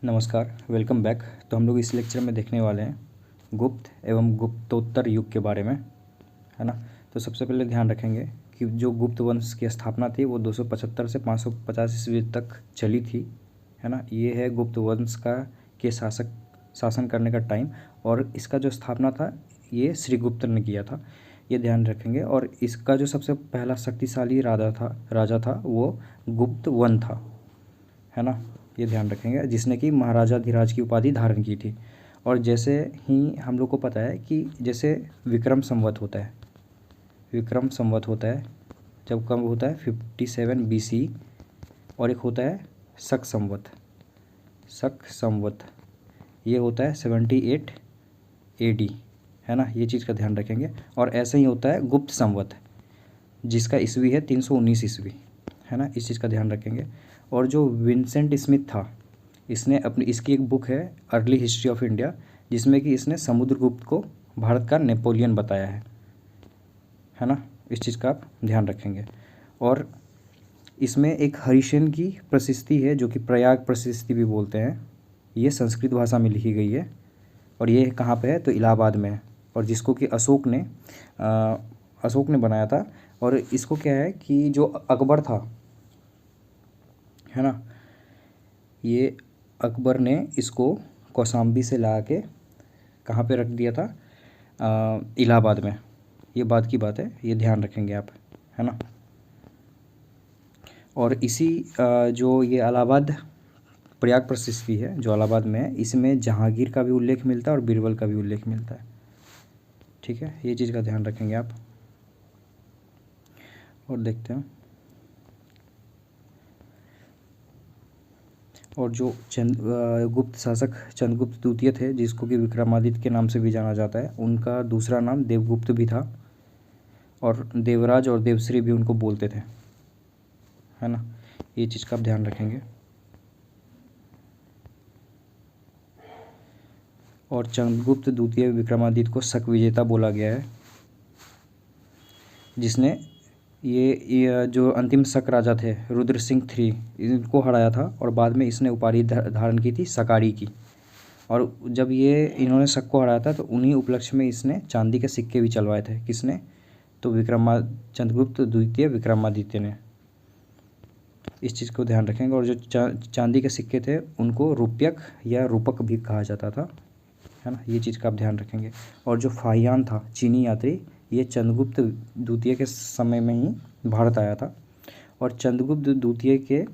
नमस्कार, welcome back. तो हम लोग इस लेक्चर में देखने वाले हैं गुप्त एवं गुप्तोत्तर युग के बारे में, है ना। तो सबसे पहले ध्यान रखेंगे कि जो गुप्त वंश की स्थापना थी वो 275 से 550 ईस्वी तक चली थी, है ना। ये है गुप्त वंश का के शासन करने का टाइम, और इसका जो स्थापना था ये श्रीगुप्त ने किया था, ये ध्यान रखेंगे। और इसका जो सबसे पहला शक्तिशाली राजा था वो गुप्त वन था, है ना। ये ध्यान रखेंगे, जिसने कि महाराजाधिराज की उपाधि धारण की थी। और जैसे ही हम लोग को पता है कि जैसे विक्रम संवत होता है, जब कब होता है 57 BC, और एक होता है शक संवत, ये होता है 78 AD, है ना। ये चीज़ का ध्यान रखेंगे। और ऐसे ही होता है गुप्त संवत, जिसका ईस्वी है 319 ईस्वी, है ना। इस चीज़ का ध्यान रखेंगे। और जो विंसेंट स्मिथ था, इसकी एक बुक है अर्ली हिस्ट्री ऑफ इंडिया, जिसमें कि इसने समुद्रगुप्त को भारत का नेपोलियन बताया है ना। इस चीज़ का आप ध्यान रखेंगे। और इसमें एक हरिसेन की प्रशस्ति है, जो कि प्रयाग प्रशस्ति भी बोलते हैं। ये संस्कृत भाषा में लिखी गई है, और ये कहाँ पे है तो इलाहाबाद में है, और जिसको कि अशोक ने बनाया था। और इसको क्या है कि जो अकबर था, है ना, ये अकबर ने इसको कौशाम्बी से ला के कहाँ पे रख दिया था, इलाहाबाद में। ये बात की बात है, ये ध्यान रखेंगे आप, है ना। और इसी जो ये इलाहाबाद प्रयाग प्रशस्ति है जो इलाहाबाद में है, इसमें जहांगीर का भी उल्लेख मिलता है और बीरबल का भी उल्लेख मिलता है, ठीक है। ये चीज़ का ध्यान रखेंगे आप। और देखते हैं, और जो गुप्त शासक चंद्रगुप्त द्वितीय थे, जिसको कि विक्रमादित्य के नाम से भी जाना जाता है, उनका दूसरा नाम देवगुप्त भी था, और देवराज और देवश्री भी उनको बोलते थे, है ना। ये चीज़ का आप ध्यान रखेंगे। और चंद्रगुप्त द्वितीय विक्रमादित्य को शक विजेता बोला गया है, जिसने ये जो अंतिम शक राजा थे रुद्र सिंह 3, इनको हराया था, और बाद में इसने उपाधि धारण की थी शकारी की। और जब ये इन्होंने शक को हराया था तो उन्हीं उपलक्ष्य में इसने चांदी के सिक्के भी चलवाए थे। किसने तो चंद्रगुप्त द्वितीय विक्रमादित्य ने। इस चीज़ को ध्यान रखेंगे। और जो चांदी के सिक्के थे उनको रूप्यक या रूपक भी कहा जाता था, है ना। ये चीज़ का आप ध्यान रखेंगे। और जो फाहियान था चीनी यात्री, ये चंद्रगुप्त द्वितीय के समय में ही भारत आया था। और चंद्रगुप्त द्वितीय के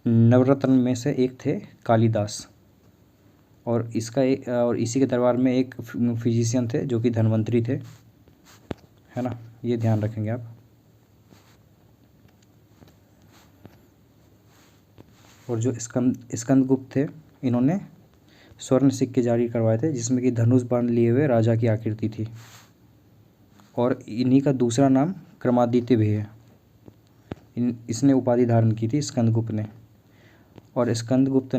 नवरत्न में से एक थे कालिदास, और इसी के दरबार में एक फिजिशियन थे जो कि धन्वंतरी थे, है ना। ये ध्यान रखेंगे आप। और जो स्कंदगुप्त थे, इन्होंने स्वर्ण सिक्के जारी करवाए थे, जिसमें कि धनुष बाण लिए हुए राजा की आकृति थी। और इन्हीं का दूसरा नाम क्रमादित्य भी है। इसने उपाधि धारण की थी स्कंदगुप्त ने। और स्कंदगुप्त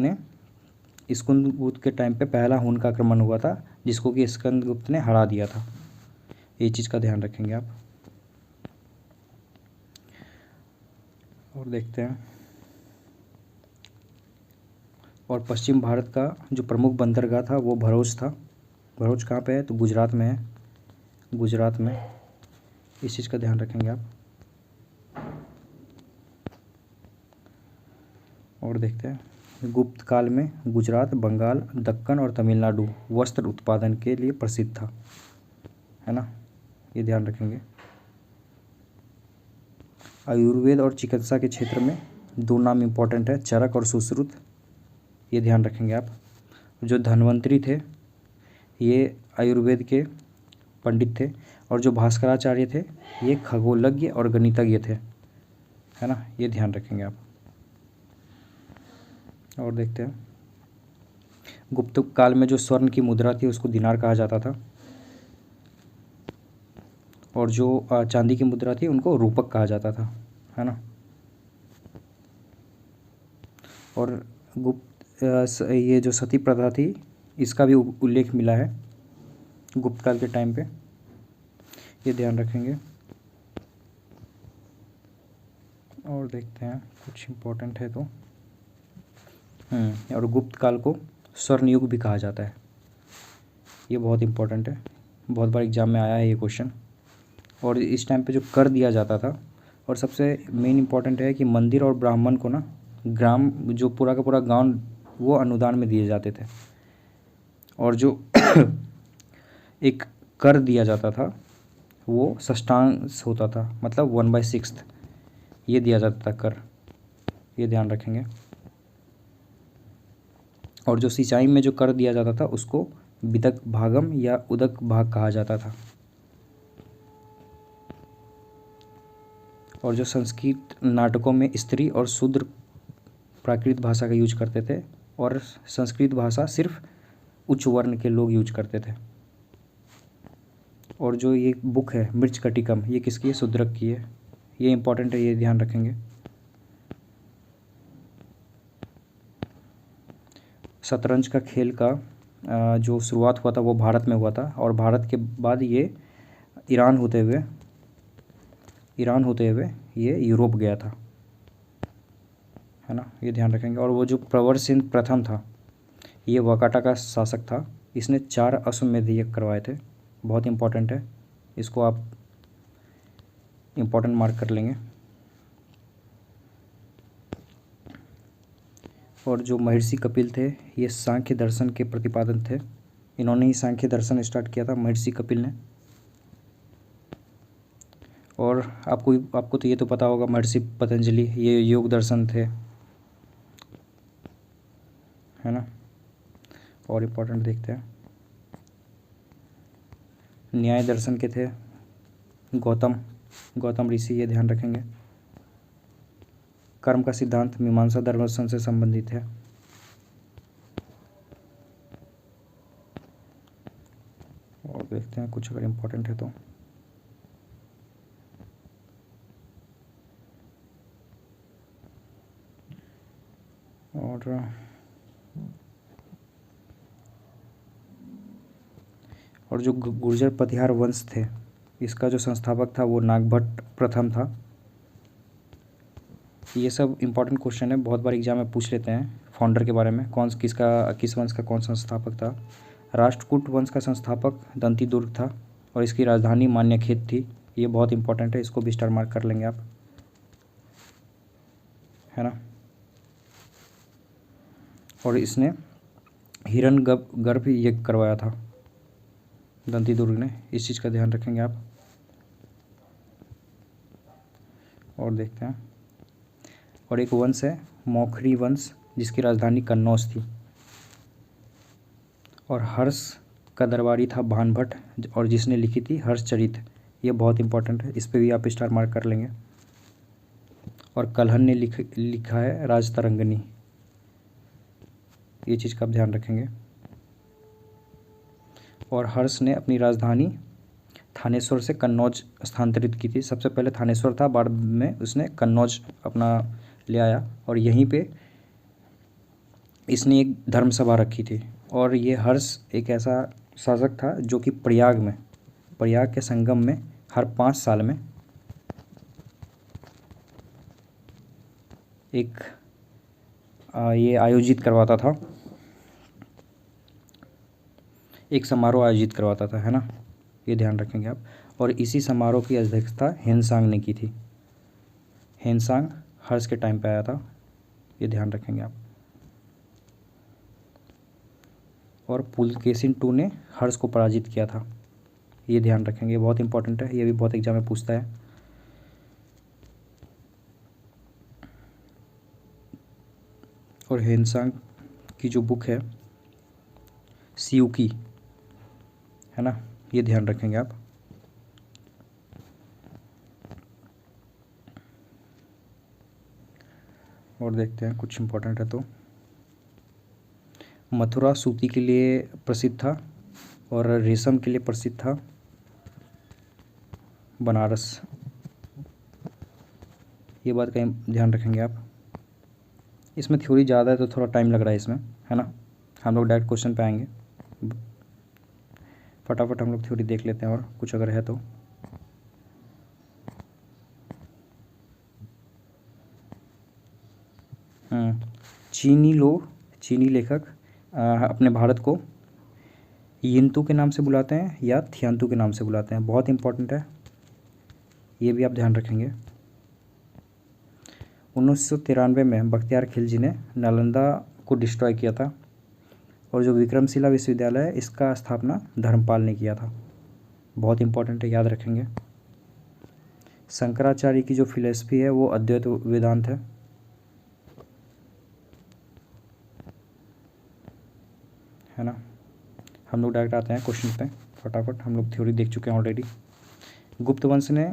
के टाइम पे पहला हुन का आक्रमण हुआ था, जिसको कि स्कंदगुप्त ने हरा दिया था। ये चीज़ का ध्यान रखेंगे आप। और देखते हैं, और पश्चिम भारत का जो प्रमुख बंदरगाह था वो भरूच था। भरूच कहाँ पे है तो गुजरात में है, गुजरात में। इस चीज़ का ध्यान रखेंगे आप। और देखते हैं, गुप्त काल में गुजरात, बंगाल, दक्कन और तमिलनाडु वस्त्र उत्पादन के लिए प्रसिद्ध था, है ना। ये ध्यान रखेंगे। आयुर्वेद और चिकित्सा के क्षेत्र में दो नाम इम्पोर्टेंट है, चरक और सुश्रुत। ये ध्यान रखेंगे आप। जो धन्वंतरी थे ये आयुर्वेद के पंडित थे, और जो भास्कराचार्य थे ये खगोलज्ञ और गणितज्ञ थे, है ना। ये ध्यान रखेंगे आप। और देखते हैं, गुप्त काल में जो स्वर्ण की मुद्रा थी उसको दिनार कहा जाता था, और जो चांदी की मुद्रा थी उनको रूपक कहा जाता था, है ना। और ये जो सती प्रथा थी इसका भी उल्लेख मिला है गुप्त काल के टाइम पे। ये ध्यान रखेंगे। और देखते हैं कुछ इम्पोर्टेंट है तो, और गुप्त काल को स्वर्ण युग भी कहा जाता है। ये बहुत इंपॉर्टेंट है, बहुत बार एग्जाम में आया है ये क्वेश्चन। और इस टाइम पे जो कर दिया जाता था, और सबसे मेन इंपॉर्टेंट है कि मंदिर और ब्राह्मण को ना ग्राम, जो पूरा का पूरा गांव, वो अनुदान में दिए जाते थे। और जो एक कर दिया जाता था वो षष्ठांश होता था, मतलब 1/6 ये दिया जाता था कर, ये ध्यान रखेंगे। और जो सिंचाई में जो कर दिया जाता था उसको विदक भागम या उदक भाग कहा जाता था। और जो संस्कृत नाटकों में स्त्री और शूद्र प्राकृत भाषा का यूज करते थे, और संस्कृत भाषा सिर्फ उच्च वर्ण के लोग यूज करते थे। और जो ये बुक है मृच्छकटिकम, ये किसकी है? शूद्रक की है। ये इंपॉर्टेंट है, ये ध्यान रखेंगे। शतरंज का खेल का जो शुरुआत हुआ था वो भारत में हुआ था, और भारत के बाद ये ईरान होते हुए ये यूरोप गया था, है ना, ये ध्यान रखेंगे। और वो जो प्रवर सिंह प्रथम था, ये वाकाटा का शासक था। इसने 4 अश्वमेध यज्ञ करवाए थे, बहुत इंपॉर्टेंट है, इसको आप इंपॉर्टेंट मार्क कर लेंगे। और जो महर्षि कपिल थे, ये सांख्य दर्शन के प्रतिपादन थे। इन्होंने ही सांख्य दर्शन स्टार्ट किया था, महर्षि कपिल ने। और आपको तो ये तो पता होगा, महर्षि पतंजलि ये योग दर्शन थे, है ना। और इम्पोर्टेंट देखते हैं, न्याय दर्शन के थे गौतम ऋषि, ये ध्यान रखेंगे। कर्म का सिद्धांत मीमांसा दर्शन से संबंधित है। और देखते हैं कुछ अगर इम्पोर्टेंट है तो। और जो गुर्जर पतिहार वंश थे, इसका जो संस्थापक था वो नागभट्ट प्रथम था। ये सब इंपॉर्टेंट क्वेश्चन है, बहुत बार एग्जाम में पूछ लेते हैं फाउंडर के बारे में, किस वंश का कौन संस्थापक था। राष्ट्रकूट वंश का संस्थापक दंतीदुर्ग था, और इसकी राजधानी मान्यखेत थी। ये बहुत इंपॉर्टेंट है, इसको भी स्टार मार्क कर लेंगे आप, है ना। और इसने हिरण्यगर्भ यज्ञ करवाया था दंतीदुर्ग ने, इस चीज़ का ध्यान रखेंगे आप। और देखते हैं, और एक वंश है मौखरी वंश, जिसकी राजधानी कन्नौज थी। और हर्ष का दरबारी था भानभट्ट, और जिसने लिखी थी हर्षचरित, ये बहुत इंपॉर्टेंट है, इस पर भी आप स्टार मार्क कर लेंगे। और कल्हण ने लिखा है राजतरंगिणी, ये चीज़ का आप ध्यान रखेंगे। और हर्ष ने अपनी राजधानी थानेश्वर से कन्नौज स्थानांतरित की थी। सबसे पहले थानेश्वर था, बाद में उसने कन्नौज अपना ले आया, और यहीं पे इसने एक धर्मसभा रखी थी। और ये हर्ष एक ऐसा शासक था जो कि प्रयाग के संगम में हर 5 साल में एक ये आयोजित करवाता था, एक समारोह आयोजित करवाता था, है ना, ये ध्यान रखेंगे आप। और इसी समारोह की अध्यक्षता हेनसांग ने की थी। हेनसांग हर्ष के टाइम पे आया था, ये ध्यान रखेंगे आप। और पुलकेशिन II ने हर्ष को पराजित किया था, ये ध्यान रखेंगे, बहुत इंपॉर्टेंट है, ये भी बहुत एग्जाम में पूछता है। और हेनसांग की जो बुक है सियुकी, है ना, ये ध्यान रखेंगे आप। और देखते हैं कुछ इंपॉर्टेंट है तो, मथुरा सूती के लिए प्रसिद्ध था, और रेशम के लिए प्रसिद्ध था बनारस, ये बात का ध्यान रखेंगे आप। इसमें थ्योरी ज़्यादा है तो थोड़ा टाइम लग रहा है इसमें, है ना। हम लोग डायरेक्ट क्वेश्चन पे आएंगे, फटाफट हम लोग थ्योरी देख लेते हैं, और कुछ अगर है तो। चीनी लोग चीनी लेखक अपने भारत को यिंतु के नाम से बुलाते हैं या थियांतु के नाम से बुलाते हैं? बहुत इंपॉर्टेंट है, ये भी आप ध्यान रखेंगे। 1993 में बख्तियार खिलजी ने नालंदा को डिस्ट्रॉय किया था और जो विक्रमशिला विश्वविद्यालय है इसका स्थापना धर्मपाल ने किया था। बहुत इंपॉर्टेंट है, याद रखेंगे। शंकराचार्य की जो फिलॉसफी है वो अद्वैत वेदांत है ना। हम लोग डायरेक्ट आते हैं क्वेश्चन पे फटाफट। हम लोग थ्योरी देख चुके हैं ऑलरेडी। गुप्त वंश ने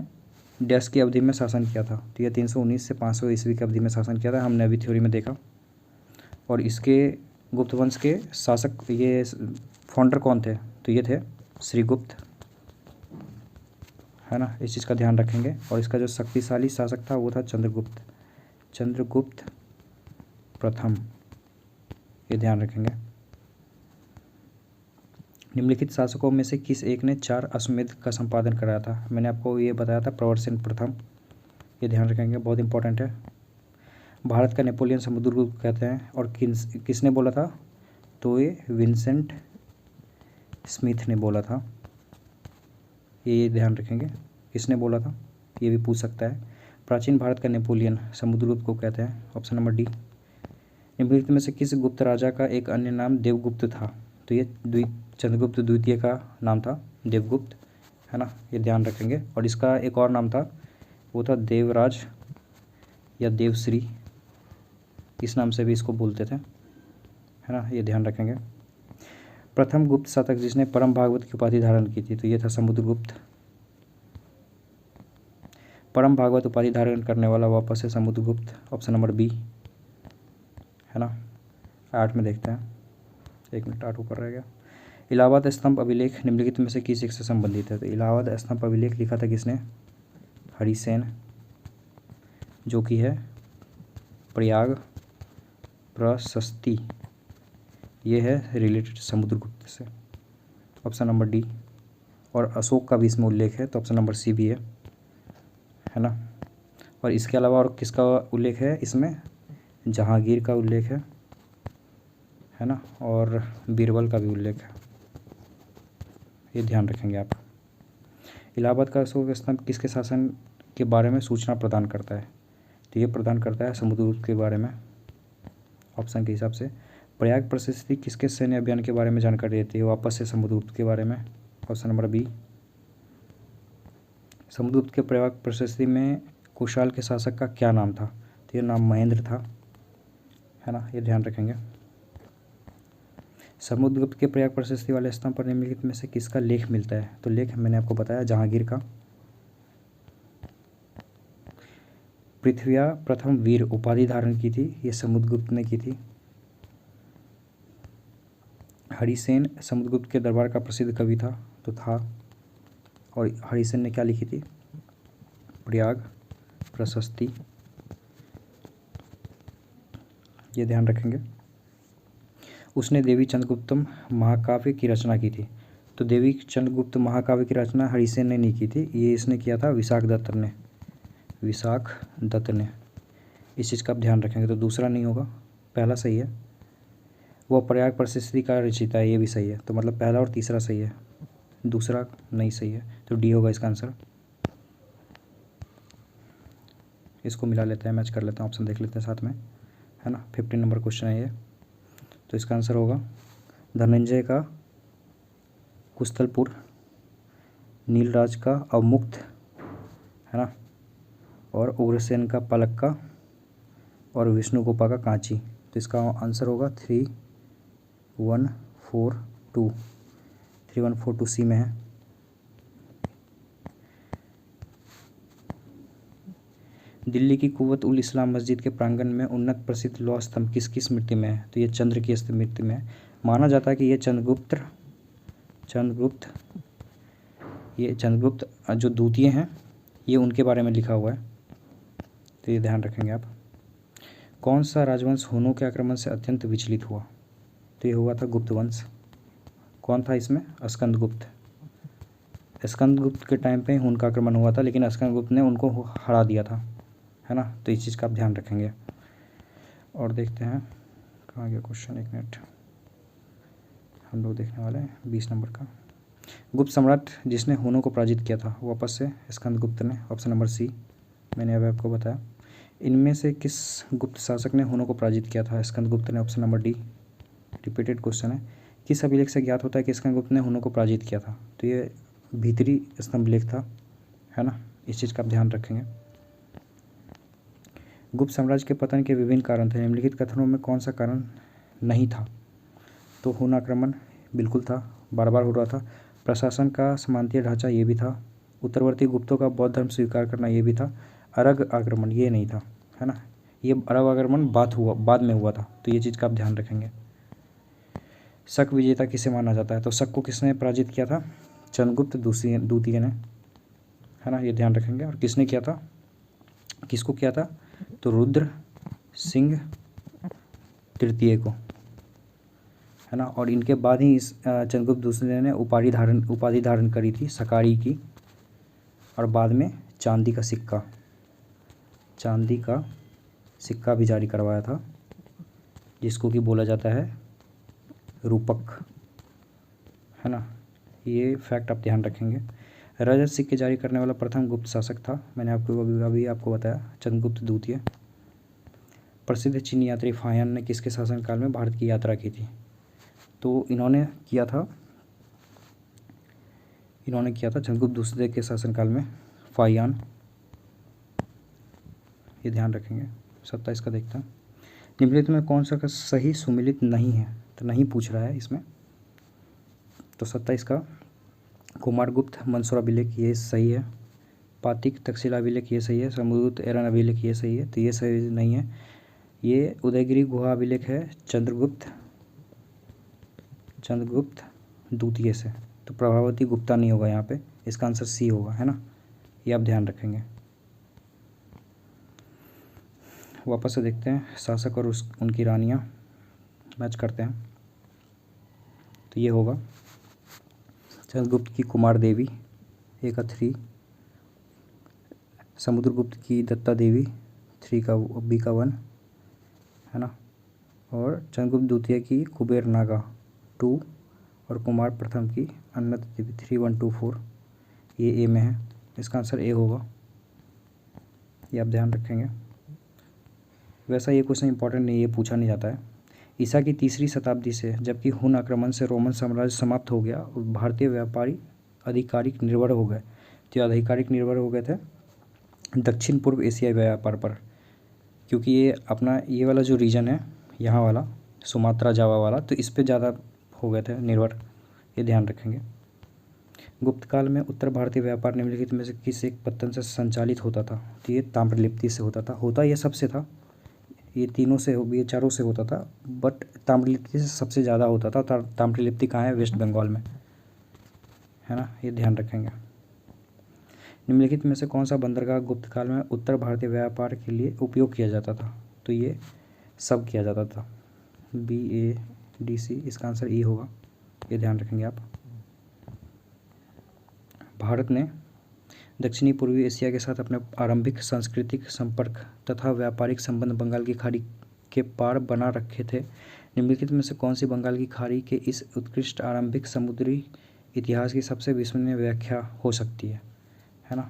डैश की अवधि में शासन किया था? तो यह 319 से 500 ईस्वी की अवधि में शासन किया था, हमने अभी थ्योरी में देखा। और इसके गुप्त वंश के शासक, ये फाउंडर कौन थे? तो ये थे श्रीगुप्त, है ना। इस चीज़ का ध्यान रखेंगे। और इसका जो शक्तिशाली शासक था वो था चंद्रगुप्त प्रथम, ये ध्यान रखेंगे। निम्नलिखित शासकों में से किस एक ने 4 अश्वमेध का संपादन कराया था? मैंने आपको ये बताया था, प्रवरसेन प्रथम, ये ध्यान रखेंगे, बहुत इंपॉर्टेंट है। भारत का नेपोलियन समुद्रगुप्त कहते हैं। और किसने बोला था? तो ये विंसेंट स्मिथ ने बोला था, ये ध्यान रखेंगे। किसने बोला था ये भी पूछ सकता है। प्राचीन भारत का नेपोलियन समुद्रगुप्त को कहते हैं, ऑप्शन नंबर डी। निम्नलिखित में से किस गुप्त राजा का एक अन्य नाम देवगुप्त था? तो ये चंद्रगुप्त द्वितीय का नाम था देवगुप्त, है ना, ये ध्यान रखेंगे। और इसका एक और नाम था, वो था देवराज या देवश्री, इस नाम से भी इसको बोलते थे, है ना, ये ध्यान रखेंगे। प्रथम गुप्त शासक जिसने परम भागवत की उपाधि धारण की थी? तो ये था समुद्रगुप्त। परम भागवत उपाधि धारण करने वाला वापस है समुद्रगुप्त, ऑप्शन नंबर बी, है ना। 8 में देखते हैं, 1 मिनट 8 ऊपर रह गया। इलाहाबाद स्तंभ अभिलेख निम्नलिखित में से किस एक से संबंधित है? तो इलाहाबाद स्तंभ अभिलेख लिखा था किसने? हरिसेन, जो कि है प्रयाग प्रशस्ति, ये है रिलेटेड समुद्रगुप्त से, ऑप्शन नंबर डी। और अशोक का भी इसमें उल्लेख है, तो ऑप्शन नंबर सी भी है ना। और इसके अलावा और किसका उल्लेख है इसमें? जहांगीर का उल्लेख है ना, और बीरबल का भी उल्लेख है, ये ध्यान रखेंगे आप। इलाहाबाद का अशोक स्तंभ किसके शासन के बारे में सूचना प्रदान करता है? तो ये प्रदान करता है समुद्रगुप्त के बारे में, ऑप्शन के हिसाब से। प्रयाग प्रशस्ति किसके सैन्य अभियान के बारे में जानकारी देती है? वापस से समुद्रगुप्त के बारे में, ऑप्शन नंबर बी। समुद्रगुप्त के प्रयाग प्रशस्ति में कुशाल के शासक का क्या नाम था? तो ये नाम महेंद्र था, है ना, ये ध्यान रखेंगे। समुद्रगुप्त के प्रयाग प्रशस्ति वाले स्तंभ पर निम्नलिखित में से किसका लेख मिलता है? तो लेख मैंने आपको बताया जहांगीर का। पृथ्विया प्रथम वीर उपाधि धारण की थी? ये समुद्रगुप्त ने की थी। हरिसेन समुद्रगुप्त के दरबार का प्रसिद्ध कवि था? तो था। और हरिसेन ने क्या लिखी थी? प्रयाग प्रशस्ति, ये ध्यान रखेंगे। उसने देवी चंद्रगुप्तम महाकाव्य की रचना की थी? तो देवी चंद्रगुप्त महाकाव्य की रचना हरिसेन ने नहीं की थी, ये इसने किया था विशाख दत्त ने। इस चीज़ का आप ध्यान रखेंगे। तो दूसरा नहीं होगा, पहला सही है। वह प्रयाग प्रशस्ति का रचयिता है, ये भी सही है। तो मतलब पहला और तीसरा सही है, दूसरा नहीं सही है, तो डी होगा इसका आंसर। इसको मिला लेते हैं, मैच कर लेते हैं, ऑप्शन देख लेते हैं साथ में, है ना। 15 नंबर क्वेश्चन है ये। तो इसका आंसर होगा धनंजय का कुस्तलपुर, नीलराज का अवमुक्त, है ना, और उग्रसेन का पलक्का, और विष्णुगोपा का कांची। तो इसका आंसर होगा 3142 सी में है। दिल्ली की कुव्वत उल इस्लाम मस्जिद के प्रांगण में उन्नत प्रसिद्ध लौह स्तंभ किसकी स्मृति में है? तो ये चंद्र की स्मृति में है। माना जाता है कि ये चंद्रगुप्त जो द्वितीय हैं, ये उनके बारे में लिखा हुआ है, तो ये ध्यान रखेंगे आप। कौन सा राजवंश हुनों के आक्रमण से अत्यंत विचलित हुआ? तो ये हुआ था गुप्त वंश। कौन था इसमें? स्कंदगुप्त के टाइम पे हुन का आक्रमण हुआ था, लेकिन स्कंदगुप्त ने उनको हरा दिया था, है ना। तो इस चीज़ का आप ध्यान रखेंगे। और देखते हैं कहाँ गया क्वेश्चन, एक मिनट, हम लोग देखने वाले हैं 20 नंबर का। गुप्त सम्राट जिसने हुनों को पराजित किया था, वापस से स्कंदगुप्त ने, ऑप्शन नंबर सी, मैंने अभी आपको बताया। इनमें से किस गुप्त शासक ने हुनों को पराजित किया था, स्कंदगुप्त ने, option number D. Repeated question है, किस अभिलेख से ज्ञात होता है कि स्कंदगुप्त ने हुनों को पराजित किया था, तो ये भीतरी स्तंभलेख था, है ना, इस चीज़ का आप ध्यान रखेंगे। गुप्त साम्राज्य के पतन के विभिन्न कारण थे, निम्नलिखित कथनों में कौन सा कारण नहीं था, तो हुन आक्रमण बिल्कुल था, बार बार हो रहा था। प्रशासन का सामंतीय ढांचा ये भी था। उत्तरवर्ती गुप्तों का बौद्ध धर्म स्वीकार करना ये भी था। अरग आक्रमण ये नहीं था, है ना, ये अरब आक्रमण बाद में हुआ था, तो ये चीज़ का आप ध्यान रखेंगे। शक विजेता किसे माना जाता है, तो शक को किसने पराजित किया था, चंद्रगुप्त द्वितीय ने, है ना, ये ध्यान रखेंगे। और किसने किया था, किसको किया था, तो रुद्र सिंह तृतीय को, है ना। और इनके बाद ही इस चंद्रगुप्त दूसरे ने उपाधि धारण करी थी सकारी की, और बाद में चांदी का सिक्का भी जारी करवाया था, जिसको कि बोला जाता है रूपक, है ना। ये फैक्ट आप ध्यान रखेंगे। रजत सिक्के जारी करने वाला प्रथम गुप्त शासक था, मैंने अभी आपको बताया, चंद्रगुप्त द्वितीय। प्रसिद्ध चीन यात्री फाहियान ने किसके शासनकाल में भारत की यात्रा की थी, तो इन्होंने किया था चंद्रगुप्त दूसरे के शासनकाल में, फाहियान, ये ध्यान रखेंगे। 27 का देखते हैं, निम्नलिखित में कौन सा का सही सुमिलित नहीं है, तो नहीं पूछ रहा है इसमें, तो 27 का कुमारगुप्त मंसूर अभिलेख ये सही है, पातिक तक्षशिला अभिलेख ये सही है, समुद्रगुप्त एरन अभिलेख ये सही है, तो ये सही नहीं है। ये उदयगिरी गुहा अभिलेख है चंद्रगुप्त द्वितीय से, तो प्रभावती गुप्ता नहीं होगा यहाँ पे, इसका आंसर सी होगा, है ना, ये आप ध्यान रखेंगे। वापस से देखते हैं शासक और उनकी रानियाँ, मैच करते हैं, तो ये होगा चंद्रगुप्त की कुमार देवी ए का 3, समुद्रगुप्त की दत्ता देवी 3 का बी का 1, है ना, और चंद्रगुप्त द्वितीय की कुबेर नागा 2, और कुमार प्रथम की अन्नत देवी 3, 1, 2, 4, ये ए में है, इसका आंसर ए होगा, ये आप ध्यान रखेंगे। वैसा ये क्वेश्चन इंपॉर्टेंट नहीं, ये पूछा नहीं जाता है। ईसा की 3री शताब्दी से, जबकि हुन आक्रमण से रोमन साम्राज्य समाप्त हो गया और भारतीय व्यापारी आधिकारिक निर्भर हो गए, तो आधिकारिक निर्भर हो गए थे दक्षिण पूर्व एशियाई व्यापार पर, क्योंकि ये अपना ये वाला जो रीजन है यहाँ वाला सुमात्रा जावा वाला, तो इस पे ज़्यादा हो गए थे निर्भर, ये ध्यान रखेंगे। गुप्त काल में उत्तर भारतीय व्यापार निम्नलिखित में से किस एक पत्तन से संचालित होता था, तो ये ताम्रलिप्ति से होता ये सबसे था, ये तीनों से ये चारों से होता था, बट ताम्रलिप्ति से सबसे ज़्यादा होता था। ताम्रलिप्ति कहाँ है, वेस्ट बंगाल में, है ना, ये ध्यान रखेंगे। निम्नलिखित में से कौन सा बंदरगाह गुप्त काल में उत्तर भारतीय व्यापार के लिए उपयोग किया जाता था, तो ये सब किया जाता था, BADC, इसका आंसर ई होगा, ये ध्यान रखेंगे आप। भारत ने दक्षिणी पूर्वी एशिया के साथ अपने आरंभिक सांस्कृतिक संपर्क तथा व्यापारिक संबंध बंगाल की खाड़ी के पार बना रखे थे, निम्नलिखित में से कौन सी बंगाल की खाड़ी के इस उत्कृष्ट आरंभिक समुद्री इतिहास की सबसे विश्वसनीय व्याख्या हो सकती है ना,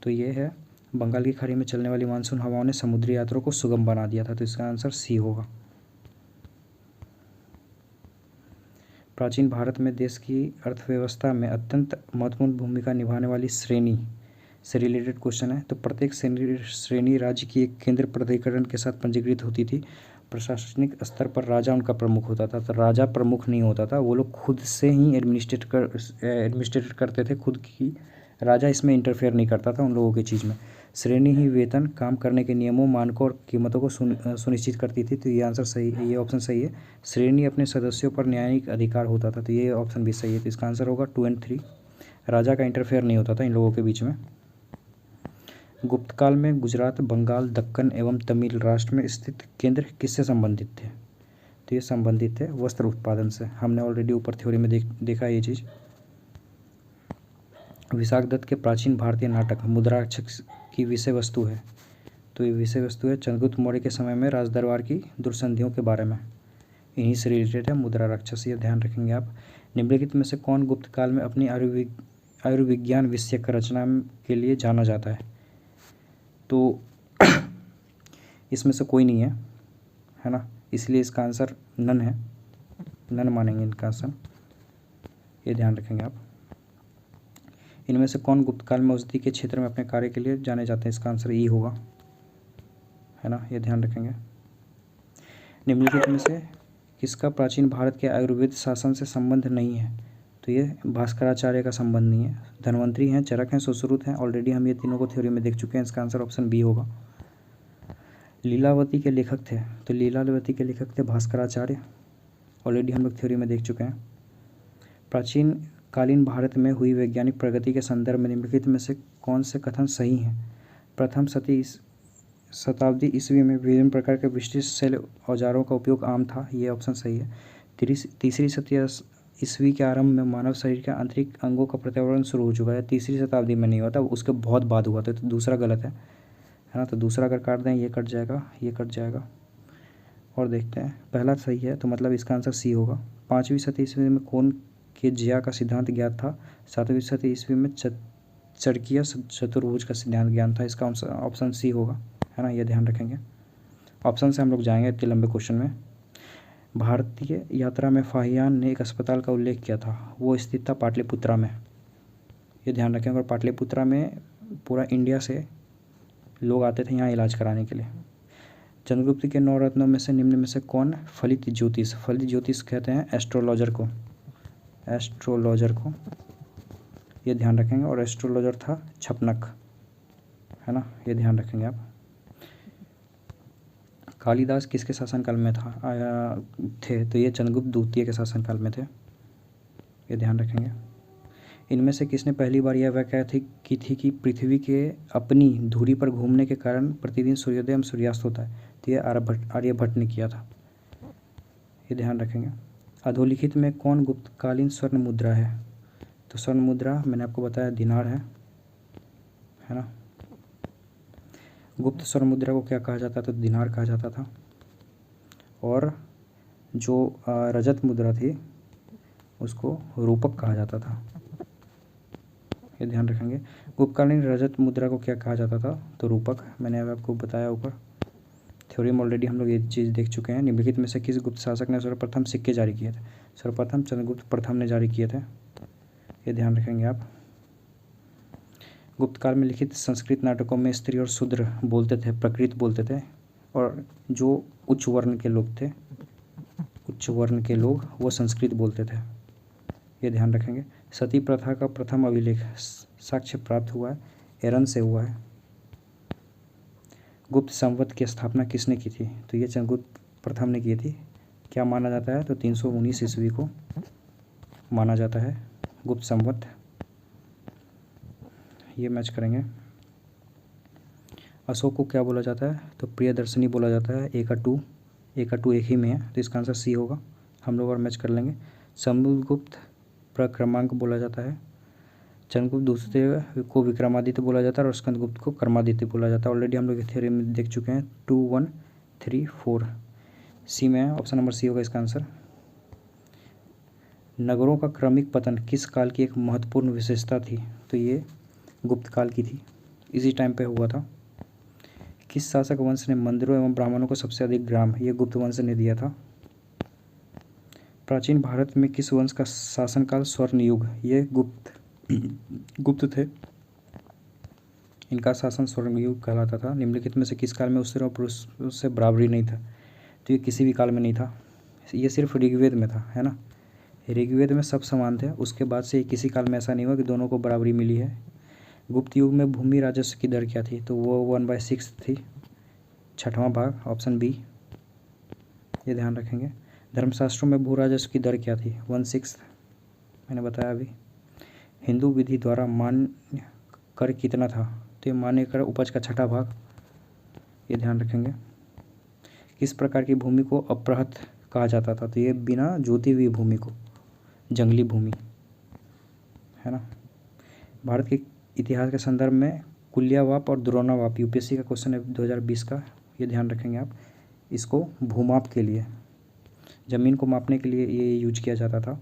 तो ये है बंगाल की खाड़ी में चलने वाली मानसून हवाओं ने समुद्री यात्रा को सुगम बना दिया था, तो इसका आंसर सी होगा। प्राचीन भारत में देश की अर्थव्यवस्था में अत्यंत महत्वपूर्ण भूमिका निभाने वाली श्रेणी से रिलेटेड क्वेश्चन है, तो प्रत्येक श्रेणी राज्य की एक केंद्र प्राधिकरण के साथ पंजीकृत होती थी। प्रशासनिक स्तर पर राजा उनका प्रमुख होता था, तो राजा प्रमुख नहीं होता था, वो लोग खुद से ही एडमिनिस्ट्रेट करते थे खुद की, राजा इसमें इंटरफेयर नहीं करता था उन लोगों की चीज़ में। श्रेणी ही वेतन, काम करने के नियमों, मानकों और कीमतों को सुनिश्चित करती थी, तो ये आंसर सही, ये ऑप्शन सही है। श्रेणी अपने सदस्यों पर न्यायिक अधिकार होता था, तो ये ऑप्शन भी सही है, तो इसका आंसर होगा 2 और 3। राजा का इंटरफेयर नहीं होता था इन लोगों के बीच में। गुप्त काल में गुजरात, बंगाल, दक्कन एवं तमिल राष्ट्र में स्थित केंद्र किससे संबंधित थे, तो ये संबंधित थे वस्त्र उत्पादन से, हमने ऑलरेडी ऊपर थ्योरी में देखा ये चीज़। विशाख दत्त के प्राचीन भारतीय नाटक मुद्राक्षर की विषय वस्तु है, तो ये विषय वस्तु है चंद्रगुप्त मौर्य के समय में राजदरबार की दुर्संधियों के बारे में, इन्हीं से रिलेटेड है मुद्रा राक्षस, ये ध्यान रखेंगे आप। निम्नलिखित में से कौन गुप्त काल में अपनी आयुर्विज्ञान विषयक रचना के लिए जाना जाता है? तो इसमें से कोई नहीं है ना, इसलिए इसका आंसर नन है, नन मानेंगे इनका आंसर, ये ध्यान रखेंगे आप। इनमें से कौन गुप्त काल में औषधि के क्षेत्र में अपने कार्य के लिए जाने जाते हैं? इसका आंसर ई होगा, है ना, ये ध्यान रखेंगे। निम्नलिखित में से किसका प्राचीन भारत के आयुर्वेद शासन से संबंध नहीं है? तो ये भास्कराचार्य का संबंध नहीं है। धन्वंतरी हैं, चरक हैं, सुश्रुत हैं, ऑलरेडी हम ये तीनों को थ्योरी में देख चुके हैं, इसका आंसर ऑप्शन बी होगा। लीलावती के लेखक थे, तो लीलावती के लेखक थे भास्कराचार्य, ऑलरेडी हम लोग थ्योरी में देख चुके हैं। प्राचीन कालीन भारत में हुई वैज्ञानिक प्रगति के संदर्भ में निम्नलिखित में से कौन से कथन सही हैं? प्रथम शताब्दी ईस्वी में विभिन्न प्रकार के विशिष्ट शैल औजारों का उपयोग आम था, ये ऑप्शन सही है। तीसरी शताब्दी ईस्वी के आरंभ में मानव शरीर के आंतरिक अंगों का प्रत्यारोपण शुरू हो चुका है, तीसरी शताब्दी में नहीं हुआ था, उसके बहुत बाद हुआ था, तो दूसरा गलत है ना। तो दूसरा अगर काट दें, ये कट जाएगा, ये कट जाएगा, और देखते हैं पहला सही है, तो मतलब इसका आंसर सी होगा। 5वीं शताब्दी ईस्वी में कौन के ज्या का सिद्धांत ज्ञात था? 7वीं शताब्दी ईस्वी में चरकिया चतुर्भुज का सिद्धांत ज्ञान था, इसका ऑप्शन सी होगा, है ना, ये ध्यान रखेंगे। ऑप्शन से हम लोग जाएंगे इतने लंबे क्वेश्चन में। भारतीय यात्रा में फाहियान ने एक अस्पताल का उल्लेख किया था, वो स्थित था पाटलिपुत्रा में, ये ध्यान रखेंगे। और पाटलिपुत्रा में पूरा इंडिया से लोग आते थे यहाँ इलाज कराने के लिए। चंद्रगुप्त के 9 रत्नों में से निम्न में से कौन फलित ज्योतिष? फलित ज्योतिष कहते हैं एस्ट्रोलॉजर को, एस्ट्रोलॉजर को, ये ध्यान रखेंगे। और एस्ट्रोलॉजर था छपनक, है ना, ये ध्यान रखेंगे आप। कालिदास किसके शासनकाल में थे? तो ये चंद्रगुप्त द्वितीय के शासनकाल में थे, ये ध्यान रखेंगे। इनमें से किसने पहली बार यह व्याख्या की थी कि पृथ्वी के अपनी धुरी पर घूमने के कारण प्रतिदिन सूर्योदय एवं सूर्यास्त होता है? तो ये आर्यभट्ट ने किया था, ये ध्यान रखेंगे। अधोलिखित में कौन गुप्तकालीन स्वर्ण मुद्रा है? तो स्वर्ण मुद्रा मैंने आपको बताया दिनार है ना। गुप्त स्वर्ण मुद्रा को क्या कहा जाता था? तो दिनार कहा जाता था। और जो रजत मुद्रा थी उसको रूपक कहा जाता था, ये ध्यान रखेंगे। गुप्तकालीन रजत मुद्रा को क्या कहा जाता था? तो रूपक, मैंने अब आपको बताया ऊपर, थ्योरी में ऑलरेडी हम लोग ये चीज़ देख चुके हैं। निम्नलिखित में से किस गुप्त शासक ने सर्वप्रथम सिक्के जारी किए थे? सर्वप्रथम चंद्रगुप्त प्रथम ने जारी किए थे, ये ध्यान रखेंगे आप। गुप्त काल में लिखित संस्कृत नाटकों में स्त्री और शूद्र बोलते थे, प्रकृत बोलते थे, और जो उच्च वर्ण के लोग थे, उच्च वर्ण के लोग वो संस्कृत बोलते थे, ये ध्यान रखेंगे। सती प्रथा का प्रथम अभिलेख साक्ष्य प्राप्त हुआ है, एरन से हुआ है। गुप्त संवत की स्थापना किसने की थी? तो ये चंद्रगुप्त प्रथम ने की थी। क्या माना जाता है? तो 319 ईस्वी को माना जाता है गुप्त संवत, ये मैच करेंगे। अशोक को क्या बोला जाता है? तो प्रियदर्शनी बोला जाता है। एक एक ही में है, तो इसका आंसर सी होगा, हम लोग और मैच कर लेंगे। समुद्रगुप्त प्रक्रमांक बोला जाता है। चंद्रगुप्त दूसरे को विक्रमादित्य बोला जाता है और स्कंदगुप्त को कर्मादित्य बोला जाता है, ऑलरेडी हम लोग थ्योरी में देख चुके हैं। 2 1 3 4 सी में है, ऑप्शन नंबर सी होगा इसका आंसर। नगरों का क्रमिक पतन किस काल की एक महत्वपूर्ण विशेषता थी? तो ये गुप्त काल की थी, इसी टाइम पे हुआ था। किस शासक वंश ने मंदिरों एवं ब्राह्मणों को सबसे अधिक ग्राम? ये गुप्त वंश ने दिया था। प्राचीन भारत में किस वंश का शासनकाल स्वर्ण युग? ये गुप्त थे, इनका शासन स्वर्ण युग कहलाता था। निम्नलिखित में से किस काल में स्त्री और पुरुष से बराबरी नहीं था? तो ये किसी भी काल में नहीं था, ये सिर्फ ऋग्वेद में था, है ना। ऋग्वेद में सब समान थे, उसके बाद से किसी काल में ऐसा नहीं हुआ कि दोनों को बराबरी मिली है। गुप्त युग में भूमि राजस्व की दर क्या थी? तो वो 1/6 थी, 6वां भाग, ऑप्शन बी, ये ध्यान रखेंगे। धर्मशास्त्रों में भू राजस्व की दर क्या थी? 1/6, मैंने बताया अभी। हिंदू विधि द्वारा मान्य कर कितना था? तो ये मान्य कर उपज का 6वां भाग, ये ध्यान रखेंगे। किस प्रकार की भूमि को अपृहत कहा जाता था? तो ये बिना जोती हुई भूमि को जंगली भूमि, है ना। भारत के इतिहास के संदर्भ में कुलियावाप और द्रोणावाप यूपीएससी का क्वेश्चन है 2020 का, ये ध्यान रखेंगे आप। इसको भूमाप के लिए, ज़मीन को मापने के लिए ये यूज किया जाता था।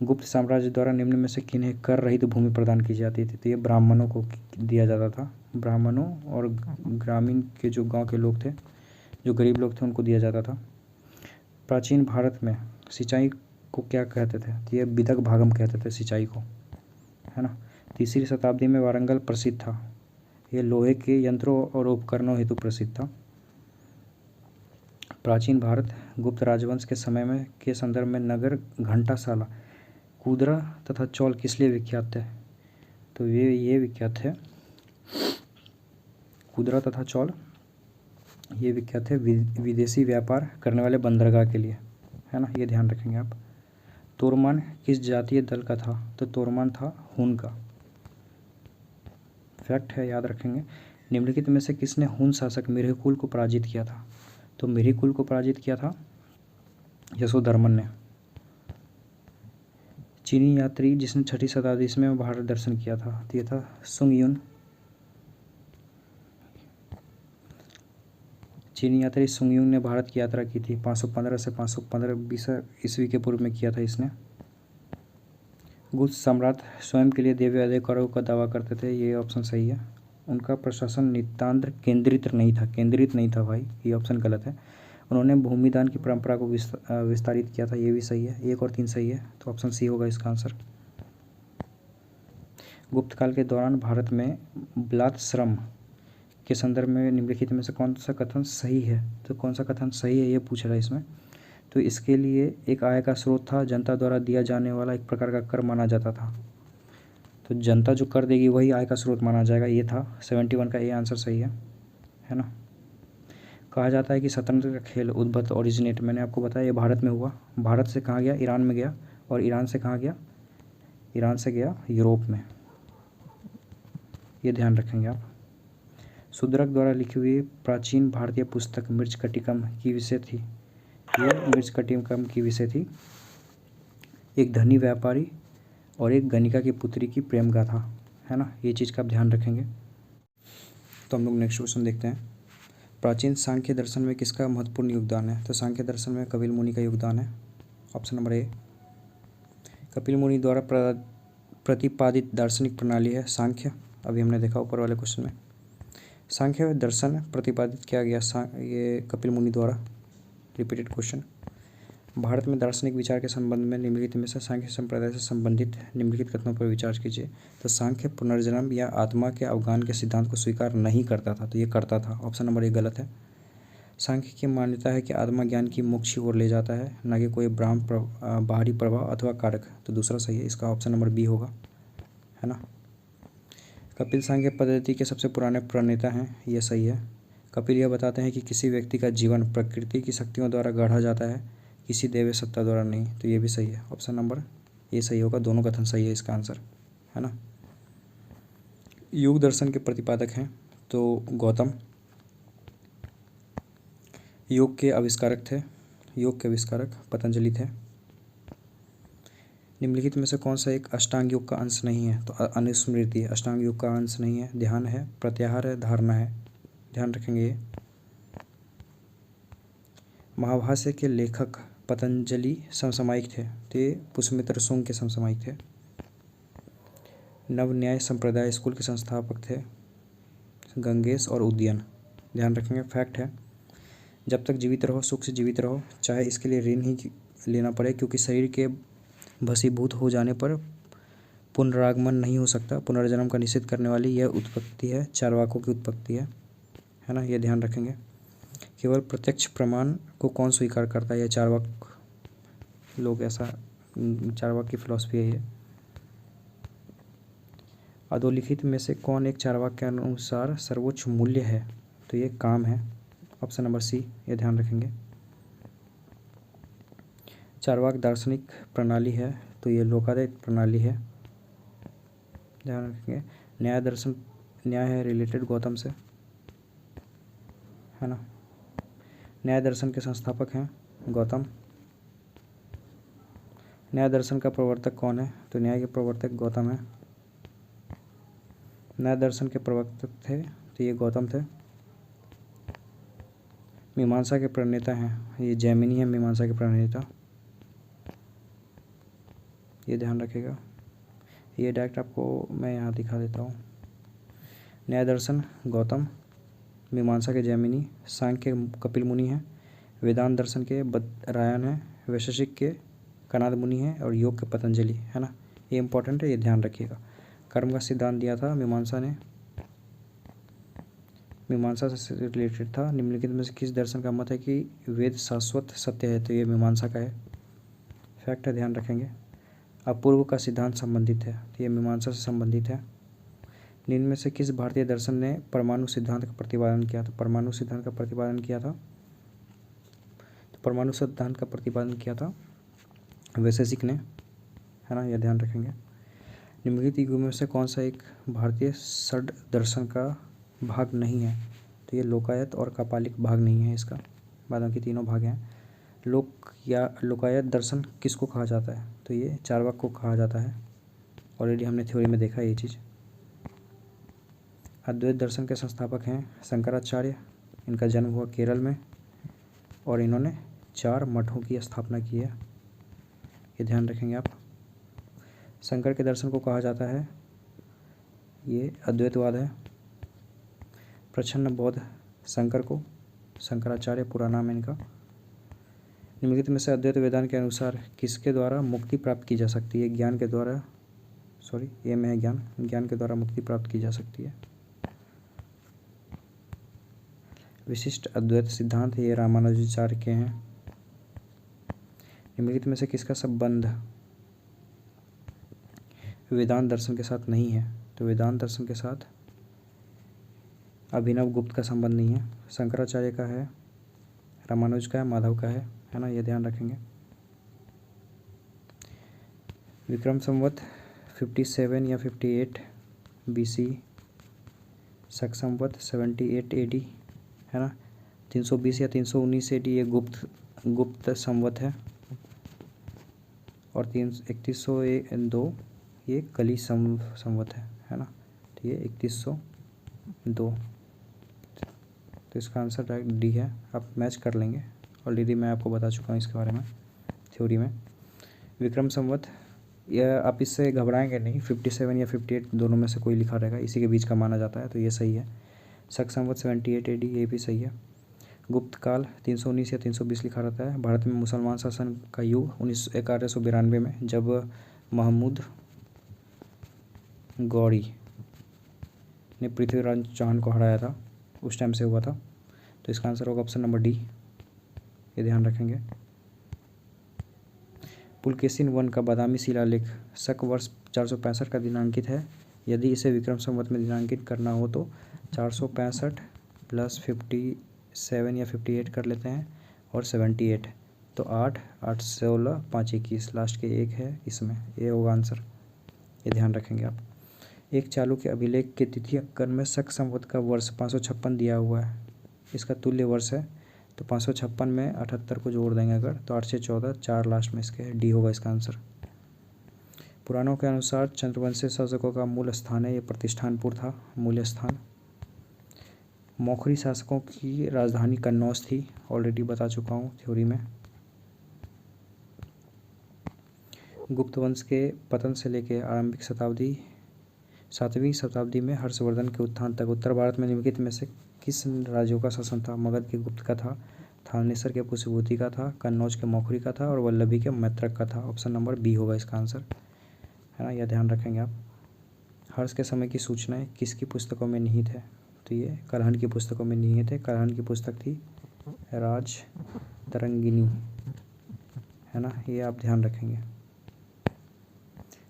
गुप्त साम्राज्य द्वारा निम्न में से किन्हें कर रहित भूमि प्रदान की जाती थी? तो ये ब्राह्मणों को दिया जाता था। ब्राह्मणों और ग्रामीण के जो गांव के लोग थे, जो गरीब लोग थे, उनको दिया जाता था। प्राचीन भारत में सिंचाई को क्या कहते थे? तो ये विदक भागम कहते थे सिंचाई को, है ना। 3री शताब्दी में वारंगल प्रसिद्ध था। ये लोहे के यंत्रों और उपकरणों हेतु प्रसिद्ध था। प्राचीन भारत गुप्त राजवंश के समय में के संदर्भ में नगर, घंटाशाला, कुदरा तथा चौल किस लिए विख्यात थे? तो ये विख्यात है, कुदरा तथा चौल ये विख्यात है विदेशी व्यापार करने वाले बंदरगाह के लिए, है ना, ये ध्यान रखेंगे आप। तोरमान किस जातीय दल का था? तो तोरमान था हुन का। फैक्ट है, याद रखेंगे। निम्नलिखित में से किसने हुन शासक मिर्हिकुल को पराजित किया था? तो मिर्हिकुल को पराजित किया था यशोधर्मन ने। चीनी यात्री जिसने 6ठी शताब्दी में भारत दर्शन किया था, तो ये था सुंग युन। चीनी यात्री सुंग युन ने भारत की यात्रा की थी 515 से 515 ईस्वी के पूर्व में किया था इसने। गुप्त सम्राट स्वयं के लिए देवी अधिकारों का दावा करते थे, ये ऑप्शन सही है। उनका प्रशासन नितांत केंद्रित नहीं था भाई, ये ऑप्शन गलत है। उन्होंने भूमिदान की परंपरा को विस्तारित किया था, ये भी सही है। 1 और 3 सही है, तो ऑप्शन सी होगा इसका आंसर। गुप्त काल के दौरान भारत में बलात् श्रम के संदर्भ में निम्नलिखित में से कौन सा कथन सही है? तो कौन सा कथन सही है ये पूछ रहा है इसमें। तो इसके लिए एक आय का स्रोत था, जनता द्वारा दिया जाने वाला एक प्रकार का कर माना जाता था। तो जनता जो कर देगी वही आय का स्रोत माना जाएगा, ये था 71 का ये आंसर सही है ना। कहा जाता है कि शतरंज का खेल उद्भव ओरिजिनेट, मैंने आपको बताया ये भारत में हुआ। भारत से कहाँ गया? ईरान में गया। और ईरान से कहाँ गया? ईरान से गया यूरोप में, ये ध्यान रखेंगे आप। शूद्रक द्वारा लिखी हुई प्राचीन भारतीय पुस्तक मृच्छकटिकम की विषय थी? ये मृच्छकटिकम की विषय थी एक धनी व्यापारी और एक गणिका की पुत्री की प्रेम गाथा, है ना, ये चीज़ का आप ध्यान रखेंगे। तो हम लोग नेक्स्ट क्वेश्चन देखते हैं। प्राचीन सांख्य दर्शन में किसका महत्वपूर्ण योगदान है? तो सांख्य दर्शन में कपिल मुनि का योगदान है, ऑप्शन नंबर ए। कपिल मुनि द्वारा प्रतिपादित दार्शनिक प्रणाली है सांख्य, अभी हमने देखा ऊपर वाले क्वेश्चन में। सांख्य दर्शन प्रतिपादित किया गया ये कपिल मुनि द्वारा। Repeated question. भारत में दार्शनिक विचार के संबंध में निम्नलिखित में से सांख्य संप्रदाय से संबंधित निम्नलिखित कथनों पर विचार कीजिए। तो सांख्य पुनर्जन्म या आत्मा के अवगान के सिद्धांत को स्वीकार नहीं करता था, तो ये करता था, ऑप्शन नंबर ए गलत है। सांख्य की मान्यता है कि आत्मा ज्ञान की मोक्ष की ओर ले जाता है, न कि कोई बाहरी प्रभाव अथवा कारक, तो दूसरा सही है, इसका ऑप्शन नंबर बी होगा, है ना। कपिल सांख्य पद्धति के सबसे पुराने प्रणेता हैं, ये सही है। कपिल यह बताते हैं कि किसी व्यक्ति का जीवन प्रकृति की शक्तियों द्वारा गढ़ा जाता है, किसी दैवीय सत्ता द्वारा नहीं, तो ये भी सही है, ऑप्शन नंबर ये सही होगा। दोनों कथन सही है इसका आंसर, है ना। योग दर्शन के प्रतिपादक हैं तो गौतम। योग के आविष्कारक थे, योग के आविष्कारक पतंजलि थे। निम्नलिखित में से कौन सा एक अष्टांग योग का अंश नहीं है? तो अनुस्मृति अष्टांग योग का अंश नहीं है। ध्यान है, प्रत्याहार है, धारणा है, ध्यान रखेंगे ये। महाभाष्य के लेखक पतंजलि समसामयिक थे, तो ये पुष्यमित्र शुंग के समसामयिक थे। नव न्याय संप्रदाय स्कूल के संस्थापक थे गंगेश और उदयन, ध्यान रखेंगे। फैक्ट है, जब तक जीवित रहो सुख से जीवित रहो, चाहे इसके लिए ऋण ही लेना पड़े, क्योंकि शरीर के भस्मीभूत हो जाने पर पुनरागमन नहीं हो सकता। पुनर्जन्म का निषेध करने वाली यह उत्पत्ति है, चारवाकों की उत्पत्ति है ना, ये ध्यान रखेंगे। केवल प्रत्यक्ष प्रमाण को कौन स्वीकार करता है? यह चारवाक लोग, ऐसा चारवाक की फिलॉसफी है ये। अधोलिखित में से कौन एक चारवाक के अनुसार सर्वोच्च मूल्य है? तो ये काम है, ऑप्शन नंबर सी, ये ध्यान रखेंगे। चारवाक दार्शनिक प्रणाली है, तो ये लोकायत प्रणाली है, ध्यान रखेंगे। न्याय दर्शन, न्याय है रिलेटेड गौतम से, है ना। न्याय दर्शन के संस्थापक हैं गौतम। न्याय दर्शन का प्रवर्तक कौन है? तो न्याय के प्रवर्तक गौतम है। न्याय दर्शन के प्रवक्ता थे तो ये गौतम थे। मीमांसा के प्रणेता हैं ये जैमिनी है, मीमांसा के प्रणेता, ये ध्यान रखिएगा। ये डायरेक्ट आपको मैं यहाँ दिखा देता हूँ। न्याय दर्शन गौतम, मीमांसा के जैमिनी, सांख्य के कपिल मुनि हैं, वेदांत दर्शन के बदरायण हैं, वैशेषिक के कनाद मुनि हैं और योग के पतंजलि, है ना। ये इंपॉर्टेंट है, ये ध्यान रखिएगा। कर्म का सिद्धांत दिया था मीमांसा ने, मीमांसा से रिलेटेड था। निम्नलिखित में से किस दर्शन का मत है कि वेद शाश्वत सत्य है, तो ये मीमांसा का है, फैक्ट है, ध्यान रखेंगे। अपूर्व का सिद्धांत संबंधित है, तो ये मीमांसा से संबंधित है। निम्न में से किस भारतीय दर्शन ने परमाणु सिद्धांत का प्रतिपादन किया था, परमाणु सिद्धांत का प्रतिपादन किया था, तो परमाणु सिद्धांत का प्रतिपादन किया था वैशेषिक ने, है ना, यह ध्यान रखेंगे। निम्नलिखित युगों में से कौन सा एक भारतीय षड दर्शन का भाग नहीं है, तो ये लोकायत और कापालिक भाग नहीं है इसका, बाद की तीनों भाग हैं। लोक या लोकायत दर्शन किसको कहा जाता है, तो ये चार्वाक को कहा जाता है, ऑलरेडी हमने थ्योरी में देखा है ये चीज़। अद्वैत दर्शन के संस्थापक हैं शंकराचार्य, इनका जन्म हुआ केरल में और इन्होंने 4 मठों की स्थापना की है, ये ध्यान रखेंगे आप। शंकर के दर्शन को कहा जाता है, ये अद्वैतवाद है। प्रच्छन्न बौद्ध शंकर को, शंकराचार्य पूरा नाम है इनका। निम्नलिखित में से अद्वैत वेदांत के अनुसार किसके द्वारा मुक्ति प्राप्त की जा सकती है, ज्ञान के द्वारा, सॉरी ये में है ज्ञान, ज्ञान के द्वारा मुक्ति प्राप्त की जा सकती है। विशिष्ट अद्वैत सिद्धांत ये रामानुजाचार्य के हैं। निम्नलिखित में से किसका संबंध वेदांत दर्शन के साथ नहीं है, तो वेदांत दर्शन के साथ अभिनव गुप्त का संबंध नहीं है, शंकराचार्य का है, रामानुज का है, माधव का है ना, ये ध्यान रखेंगे। विक्रम संवत 57 या 58 BC, शक संवत 78 AD, है ना। 320 या 319 AD ये गुप्त संवत है और 3102 ये कली संवत है ना, तो ये 3102, तो इसका आंसर डायरेक्ट डी है, आप मैच कर लेंगे, ऑलरेडी मैं आपको बता चुका हूँ इसके बारे में थ्योरी में। विक्रम संवत, यह आप इससे घबराएंगे नहीं, 57 या 58 दोनों में से कोई लिखा रहेगा, इसी के बीच का माना जाता है, तो ये सही है। शक संवत 78 AD ये भी सही है। गुप्त काल 319 या 320 लिखा रहता है। भारत में मुसलमान शासन का युग 1192 में, जब महमूद गौरी ने पृथ्वीराज चौहान को हराया था, उस टाइम से हुआ था, तो इसका आंसर होगा ऑप्शन नंबर डी, ये ध्यान रखेंगे। पुलकेशिन वन का बादामी शिलालेख शक वर्ष 465 का दिनांकित है। यदि इसे विक्रम संवत में दिनांकित करना हो तो 465 प्लस 57 या 58 कर लेते हैं और 78, तो 8, 8, 16, 5, 21, लास्ट के 1 है इसमें, ये होगा आंसर, ये ध्यान रखेंगे आप। एक चालू के अभिलेख के तिथि अंकन में शक संवत का वर्ष 556 दिया हुआ है, इसका तुल्य वर्ष है, तो 556 में 78 को जोड़ देंगे अगर, तो 8 से 14, 4 लास्ट में इसके, डी होगा इसका आंसर। पुराणों के अनुसार चंद्रवंशी शासकों का मूल स्थान है, ये प्रतिष्ठानपुर था मूल स्थान। मौखरी शासकों की राजधानी कन्नौज थी, ऑलरेडी बता चुका हूँ थ्योरी में। गुप्त वंश के पतन से लेकर आरंभिक शताब्दी 7वीं शताब्दी में हर्षवर्धन के उत्थान तक उत्तर भारत में निम्नलिखित में से किस राज्यों का शासन था। मगध के गुप्त का था, थानेसर के पुष्यभूति का था, कन्नौज के मौखरी का था और वल्लभी के मैत्रक का था, ऑप्शन नंबर बी होगा इसका आंसर, है ना, यह ध्यान रखेंगे आप। हर्ष के समय की सूचनाएं किसकी पुस्तकों में निहित है, तो ये कलहन की पुस्तकों में निहित है। कलहन की पुस्तक थी राज तरंगिनी, है ना, ये आप ध्यान रखेंगे।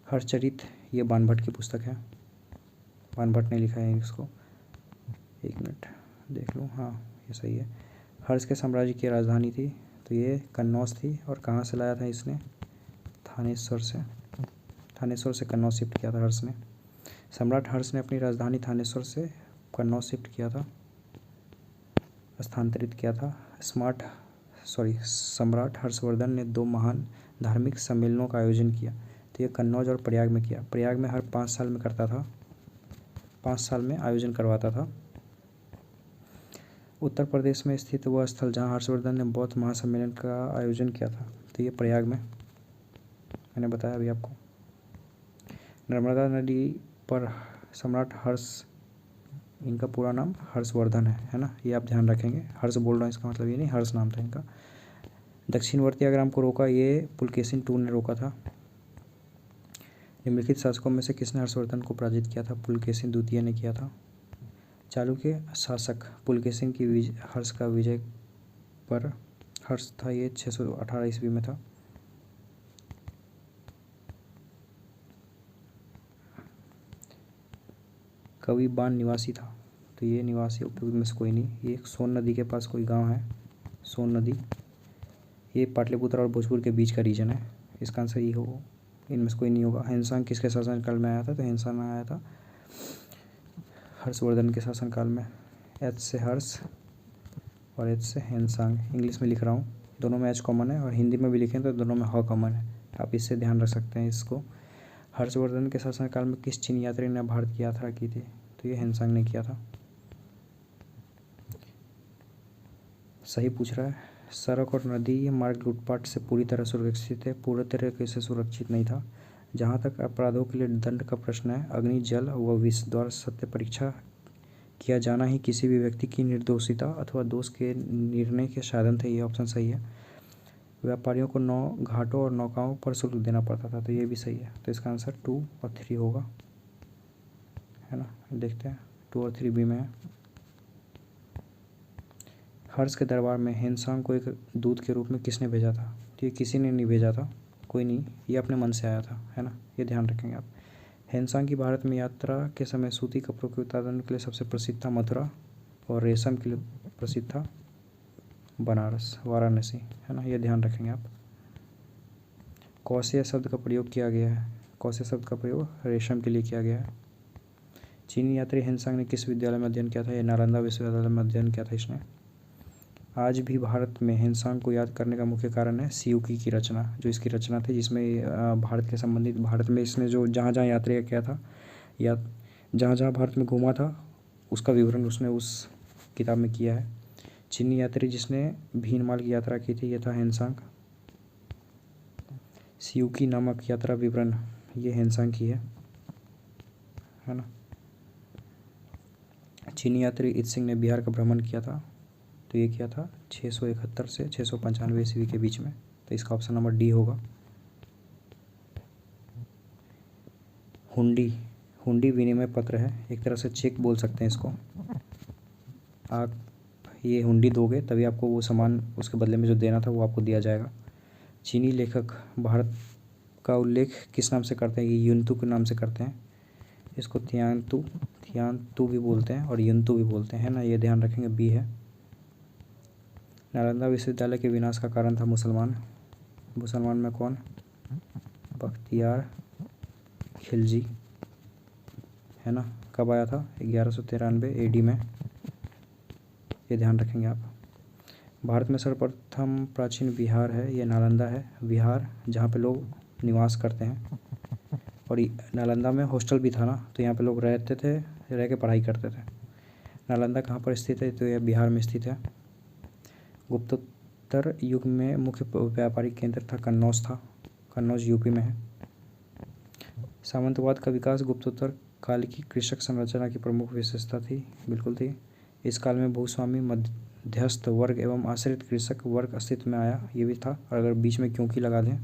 हर्षचरित ये बाणभट्ट की पुस्तक है, बाणभट्ट ने लिखा है इसको, 1 मिनट देख लूँ, हाँ ये सही है। हर्ष के साम्राज्य की राजधानी थी, तो ये कन्नौज थी, और कहाँ से लाया था इसने, थानेश्वर से, थानेश्वर से कन्नौज शिफ्ट किया था हर्ष ने। सम्राट हर्ष ने अपनी राजधानी थानेश्वर से कन्नौज शिफ्ट किया था, स्थानांतरित किया था। सम्राट हर्षवर्धन ने 2 महान धार्मिक सम्मेलनों का आयोजन किया, तो ये कन्नौज और प्रयाग में किया। प्रयाग में हर 5 साल में करता था, 5 साल में आयोजन करवाता था। उत्तर प्रदेश में स्थित वह स्थल जहाँ हर्षवर्धन ने बौद्ध महासम्मेलन का आयोजन किया था, तो ये प्रयाग में, मैंने बताया अभी आपको। नर्मदा नदी पर सम्राट हर्ष, इनका पूरा नाम हर्षवर्धन है ना, ये आप ध्यान रखेंगे। हर्ष बोल रहा हूँ इसका मतलब ये नहीं, हर्ष नाम था इनका। दक्षिणवर्ती आग्राम को रोका, ये पुलकेशिन II ने रोका था। निम्नलिखित शासकों में से किसने हर्षवर्धन को पराजित किया था? पुलकेशिन द्वितीय ने किया था। चालुक्य शासक पुलकेशिन की हर्ष का विजय पर हर्ष था, ये 618 ईस्वी में था। कवि बान निवासी था, तो ये निवासी उपयुक्त में से कोई नहीं। ये सोन नदी के पास कोई गांव है, सोन नदी, ये पाटलिपुत्र और भोजपुर के बीच का रीजन है। इसका आंसर ये होगा, इनमें से कोई नहीं होगा। हेनसांग किसके शासनकाल में आया था? तो हेनसांग आया था हर्षवर्धन के शासनकाल में। एच से हर्ष और एच से हेनसांग। इंग्लिश में लिख रहा हूँ, दोनों में एच कॉमन है, और हिंदी में भी लिखें तो दोनों में ह कॉमन है। आप इससे ध्यान रख सकते हैं इसको। हर्षवर्धन के शासनकाल में किस चीनी यात्री ने भारत की यात्रा की थी? तो ये हेनसांग ने किया था। सही पूछ रहा है। सड़क और नदी मार्ग लूटपाट से पूरी तरह सुरक्षित है? पूरी तरह से सुरक्षित नहीं था। जहाँ तक अपराधों के लिए दंड का प्रश्न है, अग्नि, जल व विष द्वारा सत्य परीक्षा किया जाना ही किसी भी व्यक्ति की निर्दोषिता अथवा दोष के निर्णय के साधन थे। ये ऑप्शन सही है। व्यापारियों को 9 घाटों और नौकाओं पर शुल्क देना पड़ता था, तो ये भी सही है। तो इसका आंसर 2 और 3 होगा, है ना। देखते हैं 2 और 3 बी में है। हर्ष के दरबार में हेनसांग को एक दूत के रूप में किसने भेजा था? तो ये किसी ने नहीं भेजा था, कोई नहीं, ये अपने मन से आया था, है ना, ये ध्यान रखेंगे आप। हेनसांग की भारत में यात्रा के समय सूती कपड़ों के उत्पादन के लिए सबसे प्रसिद्ध था मथुरा, और रेशम के लिए प्रसिद्ध था बनारस, वाराणसी, है ना, ये ध्यान रखेंगे आप। कौशेय शब्द का प्रयोग किया गया है? कौशेय शब्द का प्रयोग रेशम के लिए किया गया है। चीनी यात्री हेनसांग ने किस विद्यालय में अध्ययन किया था? ये नालंदा विश्वविद्यालय में अध्ययन किया था इसने। आज भी भारत में हेनसांग को याद करने का मुख्य कारण है सियुकी की रचना, जो इसकी रचना थी, जिसमें भारत के संबंधित, भारत में इसने जो जहाँ जहाँ यात्रा किया था या जहाँ जहाँ भारत में घूमा था, उसका विवरण उसने उस किताब में किया है। चीनी यात्री जिसने भीनमाल की यात्रा की थी, ये था हेनसांग। सियुकी नामक यात्रा विवरण ये हेनसांग की है ना। चीनी यात्री इत्सिंग ने बिहार का भ्रमण किया था, तो ये किया था 671 से 695 ईस्वी के बीच में, तो इसका ऑप्शन नंबर डी होगा। हुंडी, हुंडी विनिमय पत्र है, एक तरह से चेक बोल सकते हैं इसको। आप ये हुंडी दोगे तभी आपको वो सामान उसके बदले में जो देना था वो आपको दिया जाएगा। चीनी लेखक भारत का उल्लेख किस नाम से करते हैं? ये युनतु के नाम से करते हैं। इसको थियानतु भी बोलते हैं और युनतु भी बोलते हैं, है ना, ये ध्यान रखेंगे, बी है। नालंदा विश्वविद्यालय के विनाश का कारण था मुसलमान। मुसलमान में कौन? बख्तियार खिलजी, है ना। कब आया था? 1193 AD में, ये ध्यान रखेंगे आप। भारत में सर्वप्रथम प्राचीन विहार है, ये नालंदा है। विहार जहाँ पे लोग निवास करते हैं, और नालंदा में हॉस्टल भी था ना, तो यहाँ पे लोग रहते थे, रह के पढ़ाई करते थे। नालंदा कहाँ पर स्थित है? तो यह बिहार में स्थित है। गुप्तोत्तर युग में मुख्य व्यापारिक केंद्र था कन्नौज था, कन्नौज यूपी में है। सामंतवाद का विकास गुप्तोत्तर काल की कृषक संरचना की प्रमुख विशेषता थी, बिल्कुल थी। इस काल में भूस्वामी, मध्यस्थ वर्ग एवं आश्रित कृषक वर्ग अस्तित्व में आया, ये भी था। और अगर बीच में क्योंकि लगा दें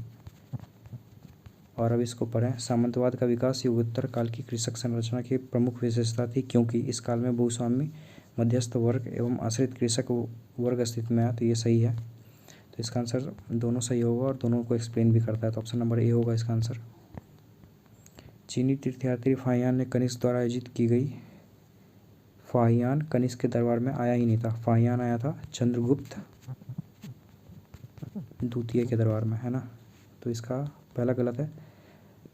और अब इसको पढ़ें। सामंतवाद का विकास युगोत्तर काल की कृषक संरचना की प्रमुख विशेषता थी, क्योंकि इस काल में भूस्वामी, मध्यस्थ वर्ग एवं आश्रित कृषक वर्ग अस्तित्व में आया, तो ये सही है। तो इसका आंसर दोनों सही होगा और दोनों को एक्सप्लेन भी करता है, तो ऑप्शन नंबर ए होगा इसका आंसर। चीनी तीर्थयात्री फाहियान ने कनिष्क द्वारा आयोजित की गई। फाहियान कनिष्क के दरबार में आया ही नहीं था, फाहियान आया था चंद्रगुप्त द्वितीय के दरबार में, है ना। तो इसका पहला गलत है।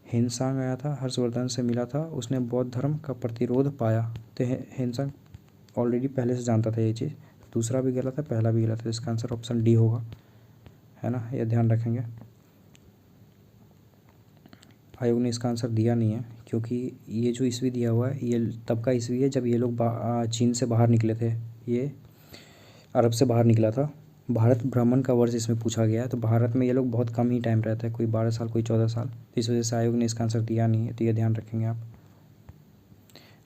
हेनसांग आया था, हर्षवर्धन से मिला था, उसने बौद्ध धर्म का प्रतिरोध पाया, तो हेनसांग ऑलरेडी पहले से जानता था ये चीज़। दूसरा भी गलत है, पहला भी गलत है, इसका आंसर ऑप्शन डी होगा, है ना, ये ध्यान रखेंगे। आयोग ने इसका आंसर दिया नहीं है, क्योंकि ये जो ईस्वी दिया हुआ है ये तब का ईस्वी है जब ये लोग चीन से बाहर निकले थे, ये अरब से बाहर निकला था। भारत भ्रमण का वर्ष इसमें पूछा गया है, तो भारत में ये लोग बहुत कम ही टाइम रहते हैं, कोई 12 साल कोई 14 साल, तो इस वजह से आयोग ने इसका आंसर दिया नहीं है, तो ये ध्यान रखेंगे आप।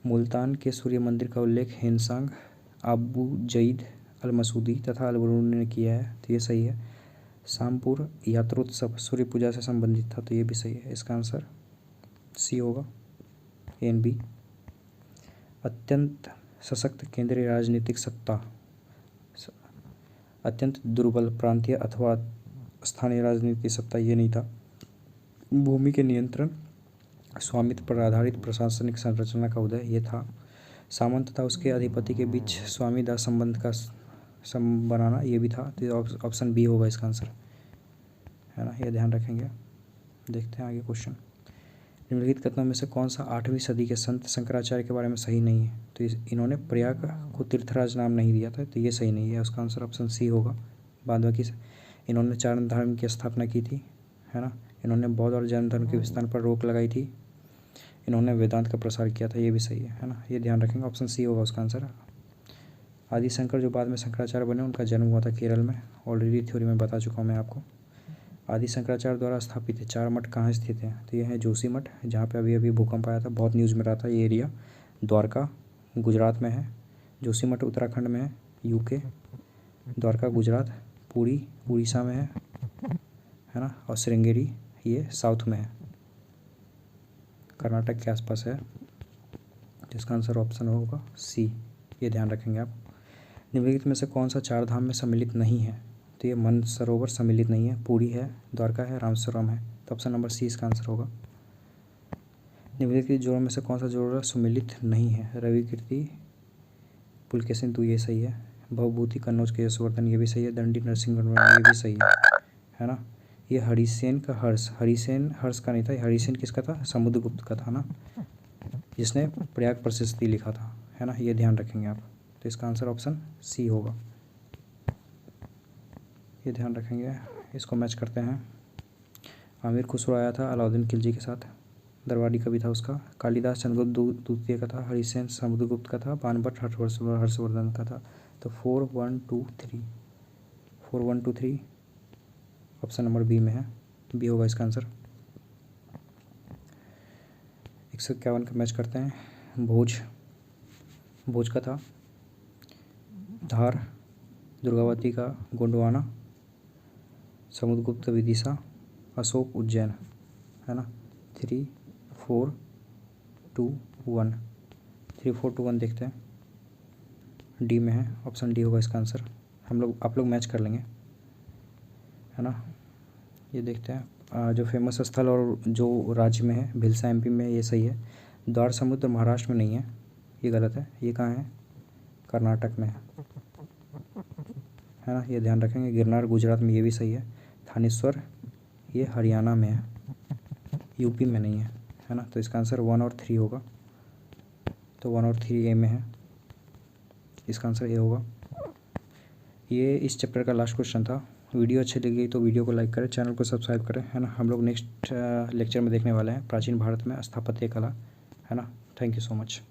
मुल्तान के सूर्य मंदिर का उल्लेख हिंसांग, अबू जईद अल मसूदी तथा अल बरूनी ने किया है, तो ये सही है। शामपुर यात्रोत्सव सूर्य पूजा से संबंधित था, तो ये भी सही है। इसका आंसर सी होगा, ए एंड बी। अत्यंत सशक्त केंद्रीय राजनीतिक सत्ता, अत्यंत दुर्बल प्रांतीय अथवा स्थानीय राजनीतिक सत्ता, ये नहीं था। भूमि के नियंत्रण, स्वामित्व पर आधारित प्रशासनिक संरचना का उदय, ये था। सामंत तथा उसके अधिपति के बीच स्वामी दास संबंध का बनाना, ये भी था, तो ऑप्शन बी होगा इसका आंसर, है ना, ये ध्यान रखेंगे। देखते हैं आगे क्वेश्चन। निम्नलिखित कथनों में से कौन सा 8वीं सदी के संत शंकराचार्य के बारे में सही नहीं है? तो इन्होंने प्रयाग को तीर्थराज नाम नहीं दिया था, तो ये सही नहीं है, उसका आंसर ऑप्शन सी होगा। बाद बाकी इन्होंने चारण धर्म की स्थापना की थी, है ना, इन्होंने बौद्ध और जैन धर्म के विस्तार पर रोक लगाई थी, इन्होंने वेदांत का प्रसार किया था, ये भी सही है ना, ये ध्यान रखेंगे, ऑप्शन सी होगा उसका आंसर। आदि शंकर जो बाद में शंकराचार्य बने, उनका जन्म हुआ था केरल में, ऑलरेडी थ्योरी में बता चुका हूँ मैं आपको। आदि शंकराचार्य द्वारा स्थापित 4 मठ कहाँ स्थित हैं? तो ये है जोशी मठ, जहाँ पे अभी अभी भूकंप आया था, बहुत न्यूज़ में रहा था ये एरिया। द्वारका गुजरात में है, जोशी मठ उत्तराखंड में है, यूके, द्वारका गुजरात, पुरी उड़ीसा में है ना, और श्रृंगेरी ये साउथ में है, कर्नाटक के आसपास है, जिसका आंसर ऑप्शन होगा सी, ये ध्यान रखेंगे आप। निम्नलिखित में से कौन सा 4 धाम में सम्मिलित नहीं है? तो ये मानसरोवर सम्मिलित नहीं है, पुरी है, द्वारका है, रामेश्वरम है, तो ऑप्शन नंबर सी इसका आंसर होगा। निम्नलिखित जोड़ों में से कौन सा जोड़ सम्मिलित नहीं है? रवि कीर्ति पुलकेशिन, तो ये सही है। भवभूति कन्नौज के यशवर्धन, ये भी सही है। दंडी नरसिंहवर्मन, ये भी सही है ना। ये हरिसेन का हर्ष, हरिसेन हर्ष का नहीं था, हरिसेन किसका था? समुद्रगुप्त का था ना, जिसने प्रयाग प्रशस्ति लिखा था, है ना, ये ध्यान रखेंगे आप। तो इसका आंसर ऑप्शन सी होगा, ये ध्यान रखेंगे। इसको मैच करते हैं। आमिर खुसरो आया था अलाउद्दीन खिलजी के साथ, दरबारी कवि था उसका। कालिदास चंद्रगुप्त द्वितीय का था, हरिसेन समुद्रगुप्त का था, बाणभट्ट हर्षवर्धन का था। तो 4 1 2 3 ऑप्शन नंबर बी में है, बी होगा इसका आंसर। 151 का मैच करते हैं। भोज का था, धार दुर्गावती का गोंडवाना, समुद्रगुप्त विदिशा, अशोक उज्जैन, है ना। 3 4 2 1 देखते हैं, डी में है, ऑप्शन डी होगा इसका आंसर। आप लोग मैच कर लेंगे, है ना। ये देखते हैं जो फेमस स्थल और जो राज्य में है, भिलसा एमपी में, ये सही है। द्वार समुद्र महाराष्ट्र में नहीं है, ये गलत है। ये कहाँ है? कर्नाटक में है ना, ये ध्यान रखेंगे। गिरनार गुजरात में, ये भी सही है। थानेश्वर ये हरियाणा में है, यूपी में नहीं है ना। तो इसका आंसर 1 और 3 होगा, तो 1 और 3 ए में है, इसका आंसर ए होगा। ये इस चैप्टर का लास्ट क्वेश्चन था। वीडियो अच्छी लगी तो वीडियो को लाइक करें, चैनल को सब्सक्राइब करें, है ना। हम लोग नेक्स्ट लेक्चर में देखने वाले हैं प्राचीन भारत में स्थापत्य कला, है ना। Thank you so much.